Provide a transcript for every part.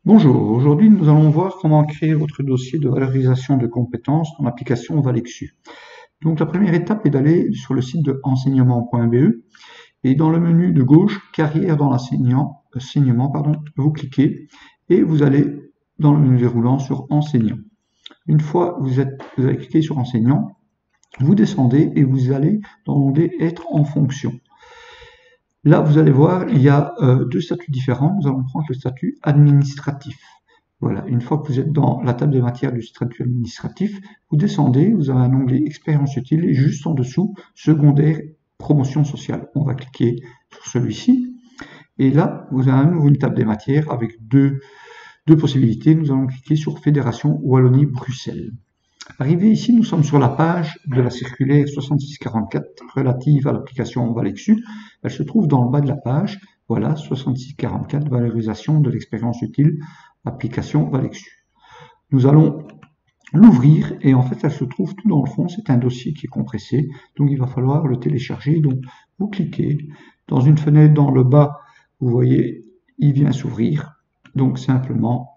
Bonjour, aujourd'hui nous allons voir comment créer votre dossier de valorisation de compétences dans l'application Valexu. Donc la première étape est d'aller sur le site de enseignement.be et dans le menu de gauche, carrière dans l'enseignement, vous cliquez et vous allez dans le menu déroulant sur enseignant. Une fois que vous avez cliqué sur enseignant, vous descendez et vous allez dans l'onglet être en fonction. Là, vous allez voir, il y a deux statuts différents. Nous allons prendre le statut administratif. Voilà, une fois que vous êtes dans la table des matières du statut administratif, vous descendez, vous avez un onglet expérience utile et juste en dessous, secondaire, promotion sociale. On va cliquer sur celui-ci. Et là, vous avez à nouveau une table des matières avec deux possibilités. Nous allons cliquer sur Fédération Wallonie-Bruxelles. Arrivé ici, nous sommes sur la page de la circulaire 6644 relative à l'application Valexu. Elle se trouve dans le bas de la page. Voilà, 6644, valorisation de l'expérience utile, application Valexu. Nous allons l'ouvrir et en fait, elle se trouve tout dans le fond. C'est un dossier qui est compressé, donc il va falloir le télécharger. Donc, vous cliquez dans une fenêtre dans le bas, vous voyez, il vient s'ouvrir. Donc, simplement,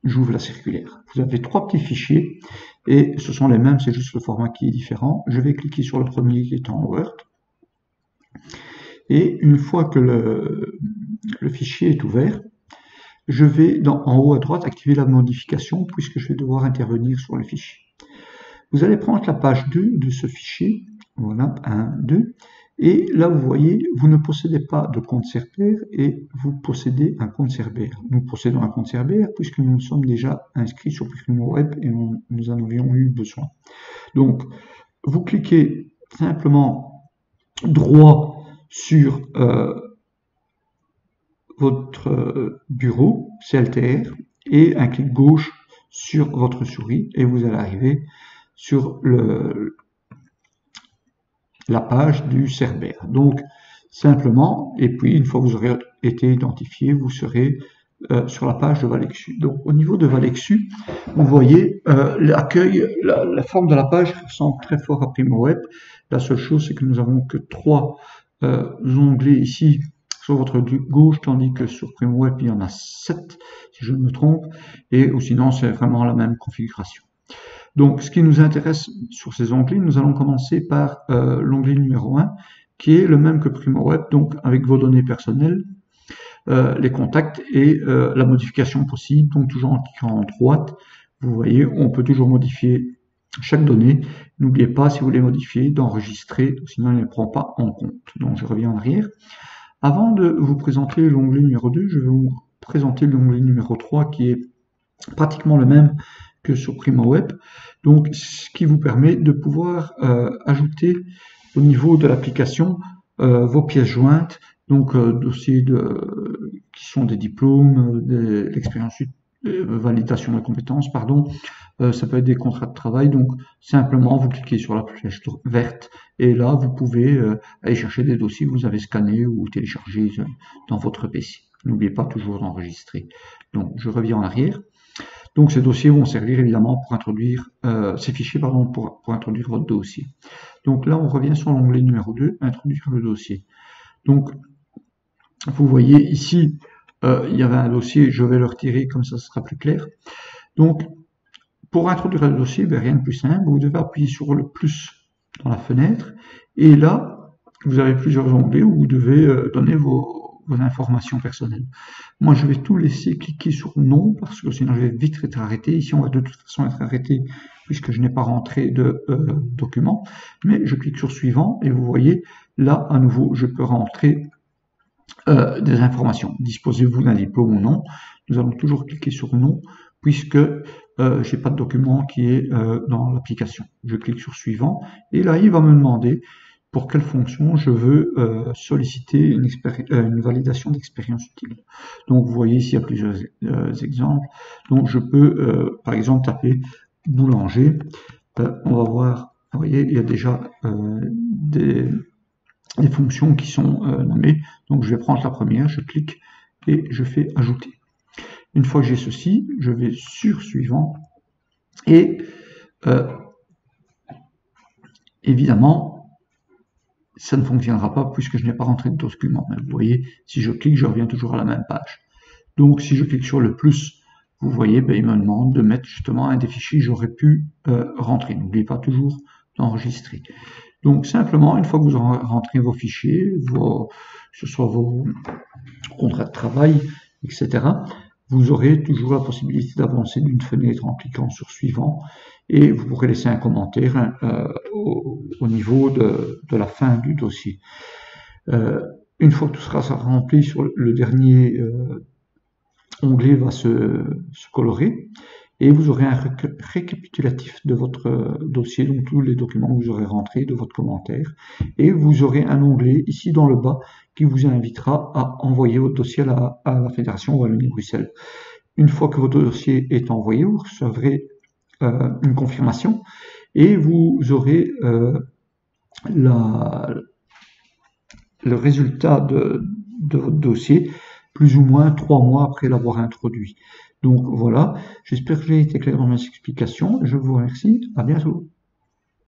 j'ouvre la circulaire. Vous avez trois petits fichiers et ce sont les mêmes, c'est juste le format qui est différent. Je vais cliquer sur le premier qui est en Word. Et une fois que le fichier est ouvert, je vais en haut à droite activer la modification puisque je vais devoir intervenir sur le fichier. Vous allez prendre la page 2 de ce fichier. Voilà, 1, 2. Et là, vous voyez, vous ne possédez pas de compte Cerber et vous possédez un compte Cerber. Nous possédons un compte Cerber puisque nous sommes déjà inscrits sur Primoweb et nous en avions eu besoin. Donc, vous cliquez simplement droit sur votre bureau, CLTR, et un clic gauche sur votre souris et vous allez arriver sur la page du Cerber. Donc, simplement, et puis une fois que vous aurez été identifié, vous serez sur la page de Valexu. Donc, au niveau de Valexu, vous voyez l'accueil, la forme de la page ressemble très fort à Primoweb. La seule chose, c'est que nous avons que trois onglets ici sur votre gauche, tandis que sur Primoweb, il y en a 7, si je ne me trompe, et ou sinon, c'est vraiment la même configuration. Donc, ce qui nous intéresse sur ces onglets, nous allons commencer par l'onglet numéro 1, qui est le même que Primoweb, donc avec vos données personnelles, les contacts et la modification possible. Donc, toujours en cliquant en droite, vous voyez, on peut toujours modifier chaque donnée. N'oubliez pas, si vous les modifiez, d'enregistrer, sinon elle ne prend pas en compte. Donc, je reviens en arrière. Avant de vous présenter l'onglet numéro 2, je vais vous présenter l'onglet numéro 3, qui est pratiquement le même que sur Primoweb, donc ce qui vous permet de pouvoir ajouter au niveau de l'application vos pièces jointes, donc dossiers qui sont des diplômes, de l'expérience validation de compétences, pardon, ça peut être des contrats de travail, donc simplement vous cliquez sur la flèche verte et là vous pouvez aller chercher des dossiers que vous avez scannés ou téléchargés dans votre PC. N'oubliez pas toujours d'enregistrer. Donc je reviens en arrière. Donc ces dossiers vont servir évidemment pour introduire, ces fichiers pardon, pour introduire votre dossier. Donc là on revient sur l'onglet numéro 2, introduire le dossier. Donc vous voyez ici, il y avait un dossier, je vais le retirer comme ça ce sera plus clair. Donc pour introduire le dossier, rien de plus simple, vous devez appuyer sur le plus dans la fenêtre et là vous avez plusieurs onglets où vous devez donner vos informations personnelles. Moi, je vais tout laisser cliquer sur non parce que sinon je vais vite être arrêté. Ici, on va de toute façon être arrêté puisque je n'ai pas rentré de document. Mais je clique sur suivant et vous voyez, là, à nouveau, je peux rentrer des informations. Disposez-vous d'un diplôme ou non. Nous allons toujours cliquer sur non puisque je n'ai pas de document qui est dans l'application. Je clique sur suivant et là, il va me demander pour quelle fonction je veux solliciter une validation d'expérience utile. Donc vous voyez ici il y a plusieurs exemples. Donc je peux par exemple taper boulanger. On va voir, vous voyez, il y a déjà des fonctions qui sont nommées. Donc je vais prendre la première, je clique et je fais ajouter. Une fois que j'ai ceci, je vais sur suivant et évidemment ça ne fonctionnera pas puisque je n'ai pas rentré de document. Mais vous voyez, si je clique, je reviens toujours à la même page. Donc si je clique sur le plus, vous voyez, ben, il me demande de mettre justement un des fichiers que j'aurais pu rentrer. N'oubliez pas toujours d'enregistrer. Donc simplement, une fois que vous aurez rentré vos fichiers, que ce soit vos contrats de travail, etc., vous aurez toujours la possibilité d'avancer d'une fenêtre en cliquant sur suivant et vous pourrez laisser un commentaire au niveau de la fin du dossier. Une fois que tout sera rempli, sur le dernier onglet va se colorer et vous aurez un récapitulatif de votre dossier, donc tous les documents que vous aurez rentrés, de votre commentaire, et vous aurez un onglet ici dans le bas qui vous invitera à envoyer votre dossier à la Fédération Wallonie-Bruxelles. Une fois que votre dossier est envoyé, vous recevrez une confirmation et vous aurez le résultat de votre dossier plus ou moins 3 mois après l'avoir introduit. Donc voilà, j'espère que j'ai été clair dans mes explications. Je vous remercie, à bientôt.